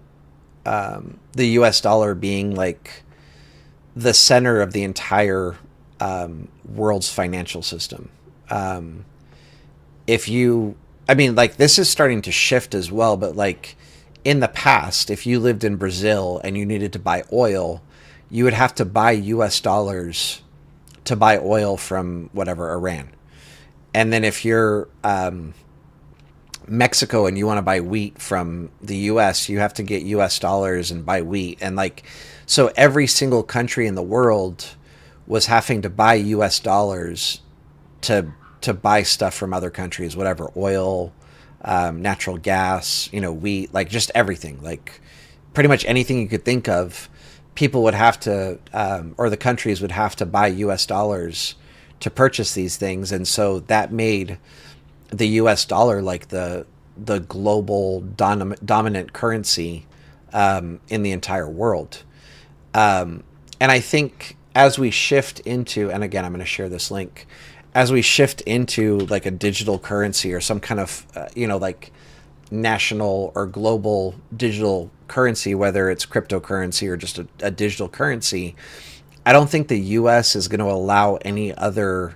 the U.S. dollar being like the center of the entire world's financial system. This is starting to shift as well, but like in the past, if you lived in Brazil and you needed to buy oil, you would have to buy U.S. dollars to buy oil from whatever, Iran. And then if you're Mexico and you want to buy wheat from the U.S., you have to get U.S. dollars and buy wheat. And like, so every single country in the world was having to buy U.S. dollars to buy stuff from other countries, whatever, oil, natural gas, wheat, like just everything, like pretty much anything you could think of, people would have to, or the countries would have to buy U.S. dollars to purchase these things. And so that made the U.S. dollar like the global dominant currency in the entire world. And I think as we shift into, and again, I'm going to share this link, as we shift into like a digital currency or some kind of, like national or global digital currency, whether it's cryptocurrency or just a digital currency, I don't think the U.S. is going to allow any other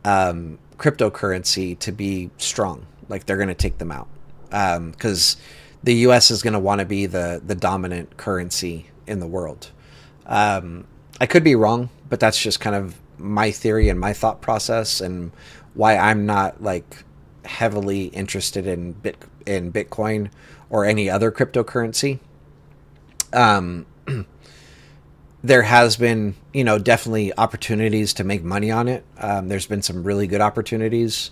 cryptocurrency to be strong. Like they're going to take them out because the U.S. is going to want to be the dominant currency in the world. I could be wrong, but that's just kind of my theory and my thought process and why I'm not like heavily interested in Bitcoin or any other cryptocurrency. There has been, definitely opportunities to make money on it. There's been some really good opportunities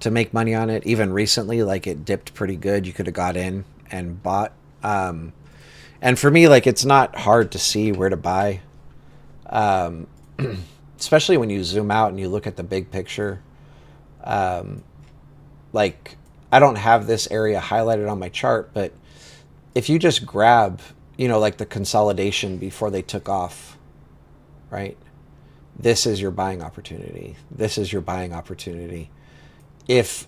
to make money on it. Even recently, like it dipped pretty good. You could have got in and bought. And for me, like it's not hard to see where to buy. Especially when you zoom out and you look at the big picture. Like I don't have this area highlighted on my chart, but if you just grab, like the consolidation before they took off, right? This is your buying opportunity. This is your buying opportunity. If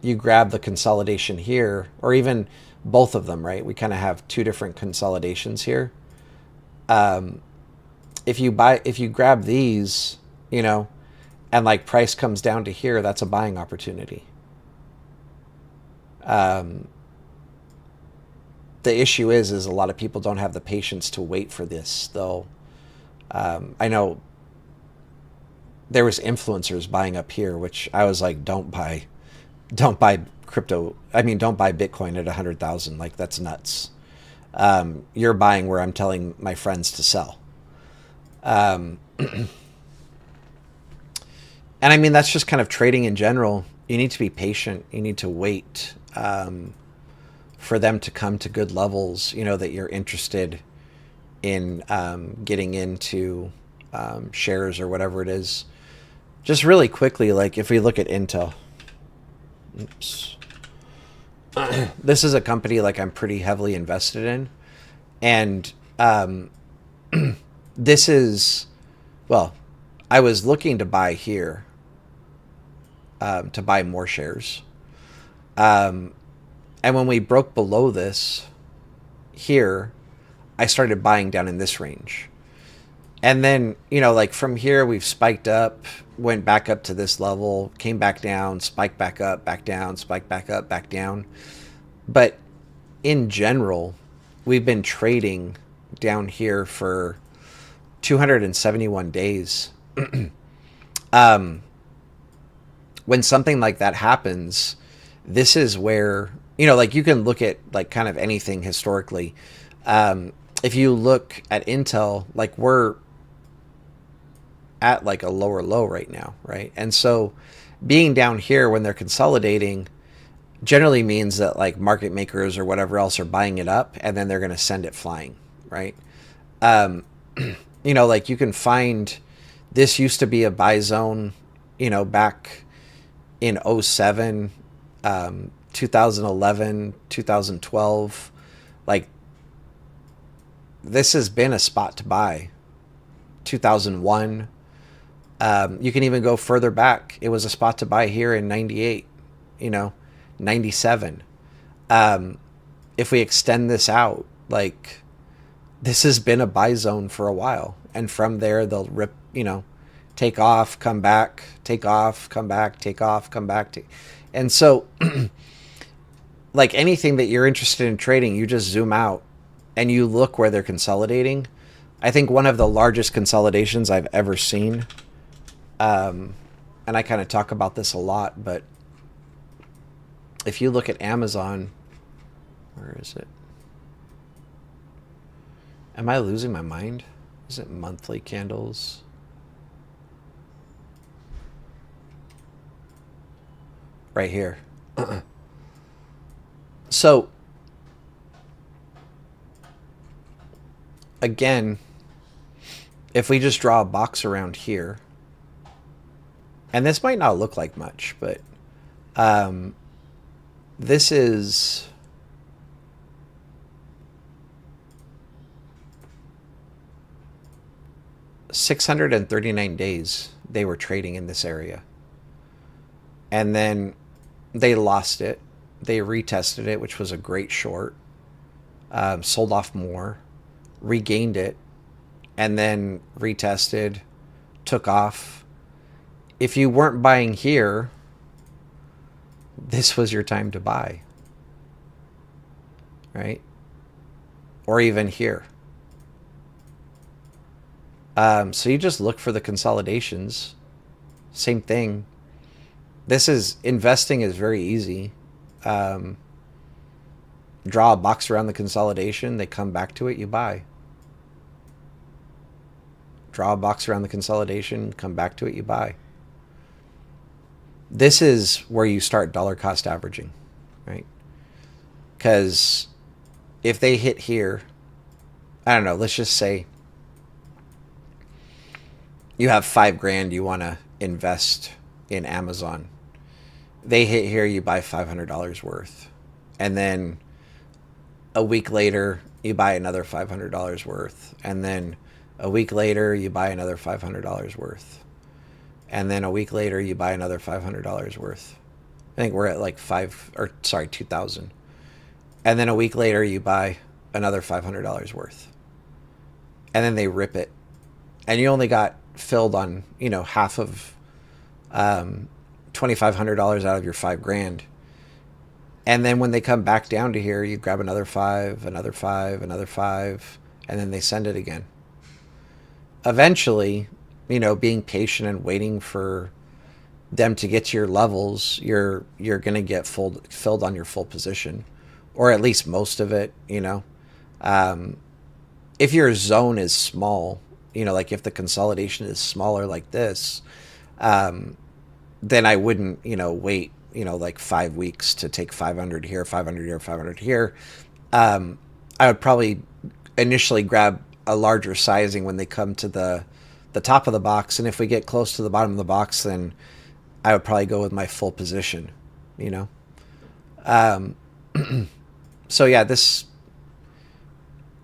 you grab the consolidation here, or even both of them, right? We kind of have two different consolidations here. If you grab these, and like price comes down to here, that's a buying opportunity. The issue is a lot of people don't have the patience to wait for this, though. I know there was influencers buying up here, which I was like, don't buy crypto. I mean, don't buy Bitcoin at 100,000. Like that's nuts. You're buying where I'm telling my friends to sell. And I mean, that's just kind of trading in general. You need to be patient. You need to wait for them to come to good levels, that you're interested in getting into shares or whatever it is. Just really quickly, like if we look at Intel, this is a company like I'm pretty heavily invested in. And this is, well, I was looking to buy here, to buy more shares. And when we broke below this here, I started buying down in this range. And then, like from here, we've spiked up, went back up to this level, came back down, spiked back up, back down, spiked back up, back down. But in general, we've been trading down here for 271 days. um, when something like that happens, this is where, like you can look at like kind of anything historically. If you look at Intel, like we're at like a lower low right now, right? And so being down here when they're consolidating generally means that like market makers or whatever else are buying it up and then they're going to send it flying, right? Um, like you can find this used to be a buy zone, back in '07, 2011, 2012. Like this has been a spot to buy. 2001. You can even go further back. It was a spot to buy here in 98, 97. If we extend this out, like this has been a buy zone for a while. And from there, they'll rip, take off, come back, take off, come back, take off, come back. And so like anything that you're interested in trading, you just zoom out and you look where they're consolidating. I think one of the largest consolidations I've ever seen, and I kind of talk about this a lot, but if you look at Amazon, where is it? Am I losing my mind? Is it monthly candles? Right here. So, again, if we just draw a box around here, and this might not look like much, but this is $639 days they were trading in this area. And then they lost it. They retested it, which was a great short. Sold off more, regained it, and then retested, took off. If you weren't buying here, this was your time to buy, right? Or even here. So you just look for the consolidations. Same thing. Investing is very easy. Draw a box around the consolidation. They come back to it, you buy. Draw a box around the consolidation, come back to it, you buy. This is where you start dollar cost averaging, right? Because if they hit here, I don't know, let's just say you have $5,000 you want to invest in Amazon. They hit here, you buy $500 worth. And then a week later, you buy another $500 worth. And then a week later, you buy another $500 worth. And then a week later, you buy another $500 worth. I think we're at like 2,000. And then a week later, you buy another $500 worth. And then they rip it. And you only got filled on, half of $2,500 out of your $5,000. And then when they come back down to here, you grab another 5, another 5, another 5, and then they send it again. Eventually, being patient and waiting for them to get to your levels, you're going to get filled on your full position, or at least most of it, if your zone is small, like if the consolidation is smaller like this, then I wouldn't, wait, like 5 weeks to take 500 here, 500 here, 500 here. I would probably initially grab a larger sizing when they come to the top of the box. And if we get close to the bottom of the box, then I would probably go with my full position, So yeah,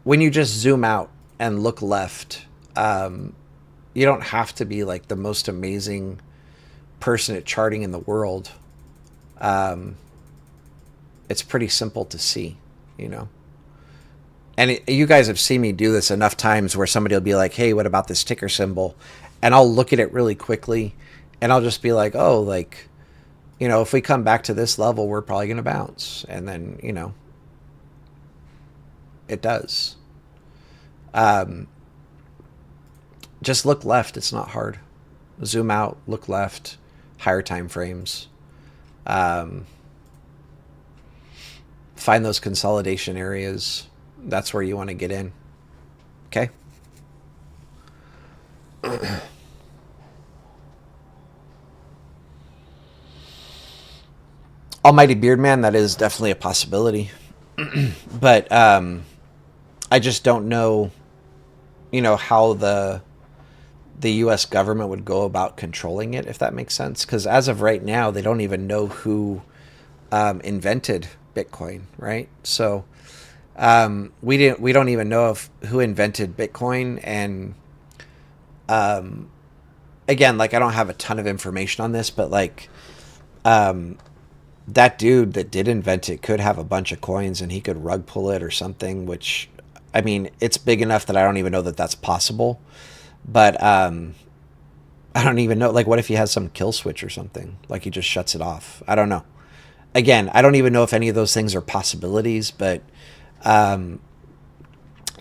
when you just zoom out and look left, you don't have to be like the most amazing person at charting in the world. It's pretty simple to see, And you guys have seen me do this enough times where somebody will be like, hey, what about this ticker symbol? And I'll look at it really quickly and I'll just be like, oh, like, if we come back to this level, we're probably going to bounce. And then, it does. Just look left. It's not hard. Zoom out, look left, higher time frames. Um, Find those consolidation areas. That's where you want to get in. Okay. Almighty Beard Man, that is definitely a possibility. But I just don't know, how the U.S. government would go about controlling it, if that makes sense. Because as of right now, they don't even know who invented Bitcoin, right? So we don't even know who invented Bitcoin, and again, like I don't have a ton of information on this, but like that dude that did invent it could have a bunch of coins, and he could rug pull it or something. Which, I mean, it's big enough that I don't even know that that's possible. But I don't even know. Like, what if he has some kill switch or something? Like he just shuts it off. I don't know. Again, I don't even know if any of those things are possibilities, but them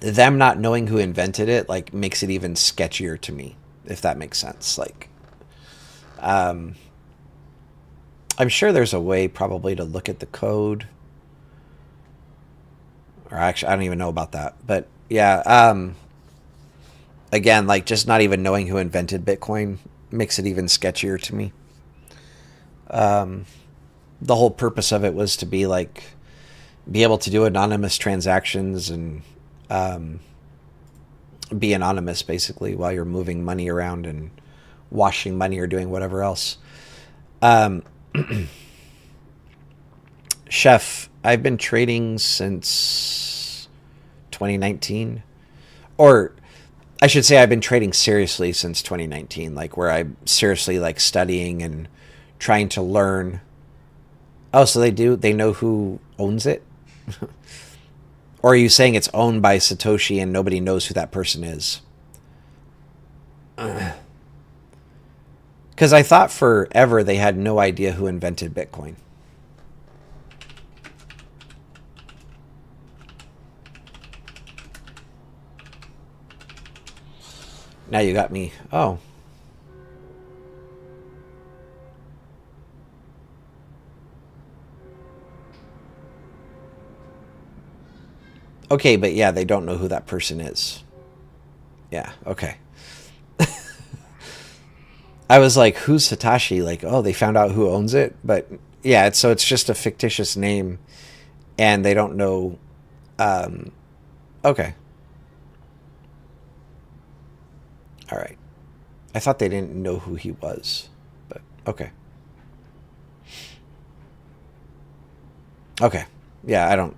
not knowing who invented it like makes it even sketchier to me, if that makes sense. Like, I'm sure there's a way probably to look at the code, or actually, I don't even know about that. But yeah, again, like just not even knowing who invented Bitcoin makes it even sketchier to me. The whole purpose of it was to be able to do anonymous transactions and be anonymous basically while you're moving money around and washing money or doing whatever else. Chef, I've been trading since 2019, or I should say I've been trading seriously since 2019, like where I'm seriously like studying and trying to learn. Oh, so they know who owns it? Or are you saying it's owned by Satoshi and nobody knows who that person is? Because I thought forever they had no idea who invented Bitcoin. Now you got me. Oh. Okay, but yeah, they don't know who that person is. Yeah, okay. I was like, who's Satoshi? Like, oh, they found out who owns it? But yeah, it's just a fictitious name, and they don't know. Okay. All right. I thought they didn't know who he was, but okay. Okay. Yeah, I don't.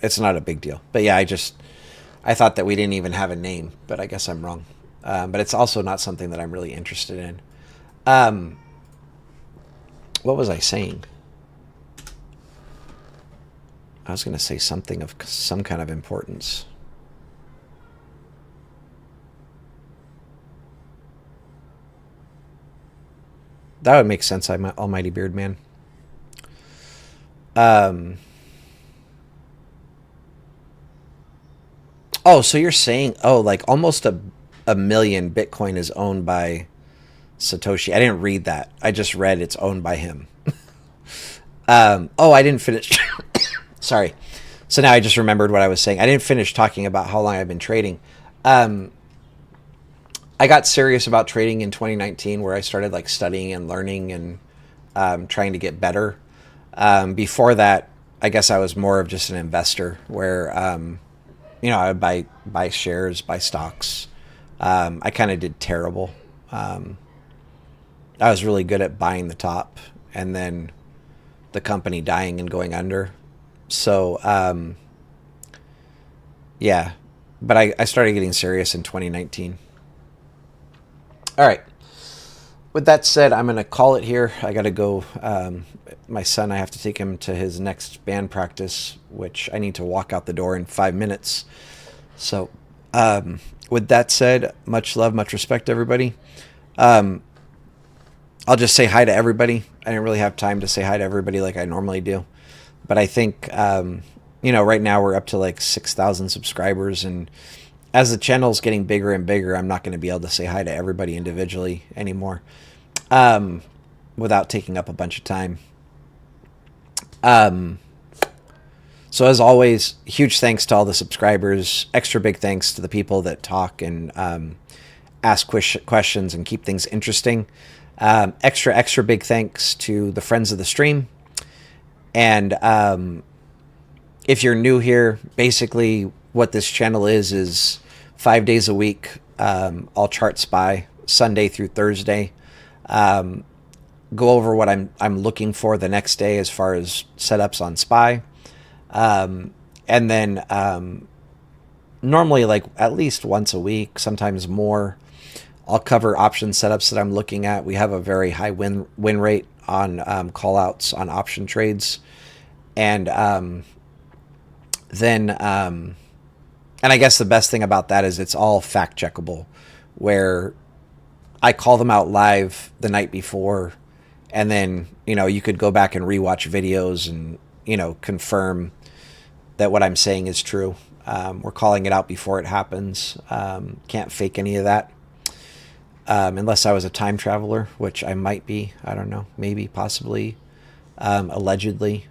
It's not a big deal. But yeah, I thought that we didn't even have a name, but I guess I'm wrong. But it's also not something that I'm really interested in. What was I saying? I was going to say something of some kind of importance. That would make sense, Almighty Beard Man. Oh, so you're saying, like almost a million Bitcoin is owned by Satoshi. I didn't read that. I just read it's owned by him. I didn't finish. Sorry. So now I just remembered what I was saying. I didn't finish talking about how long I've been trading. I got serious about trading in 2019, where I started like studying and learning and trying to get better. Before that, I guess I was more of just an investor, where I would buy shares, buy stocks. I kind of did terrible. I was really good at buying the top and then the company dying and going under. So, yeah. But I started getting serious in 2019. All right. With that said, I'm going to call it here. I got to go. My son, I have to take him to his next band practice, which I need to walk out the door in 5 minutes. So, with that said, much love, much respect, everybody. I'll just say hi to everybody. I didn't really have time to say hi to everybody like I normally do. But I think, right now we're up to like 6,000 subscribers, and as the channel's getting bigger and bigger, I'm not going to be able to say hi to everybody individually anymore, without taking up a bunch of time. So as always, huge thanks to all the subscribers. Extra big thanks to the people that talk and ask questions and keep things interesting. Extra big thanks to the friends of the stream. And if you're new here, basically what this channel is 5 days a week. I'll chart SPY Sunday through Thursday. Go over what I'm looking for the next day as far as setups on SPY. And then normally like at least once a week, sometimes more, I'll cover option setups that I'm looking at. We have a very high win rate on call outs on option trades. And then and I guess the best thing about that is it's all fact checkable, where I call them out live the night before, and then, you know, you could go back and rewatch videos and, you know, confirm that what I'm saying is true. We're calling it out before it happens. Can't fake any of that. Unless I was a time traveler, which I might be. I don't know. Maybe, possibly, allegedly.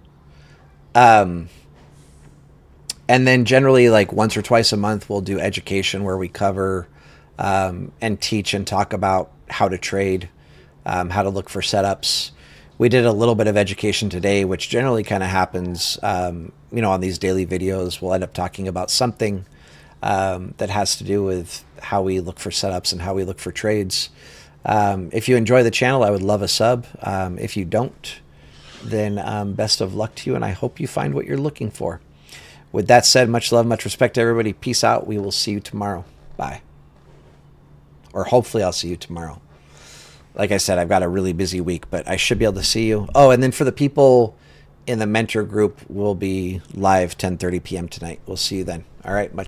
And then generally, like once or twice a month, we'll do education where we cover and teach and talk about how to trade, how to look for setups. We did a little bit of education today, which generally kind of happens, you know, on these daily videos. We'll end up talking about something that has to do with how we look for setups and how we look for trades. If you enjoy the channel, I would love a sub. If you don't, then best of luck to you, and I hope you find what you're looking for. With that said, much love, much respect to everybody. Peace out. We will see you tomorrow. Bye. Or hopefully I'll see you tomorrow. Like I said, I've got a really busy week, but I should be able to see you. Oh, and then for the people in the mentor group, we'll be live 10:30 p.m. tonight. We'll see you then. All right. Much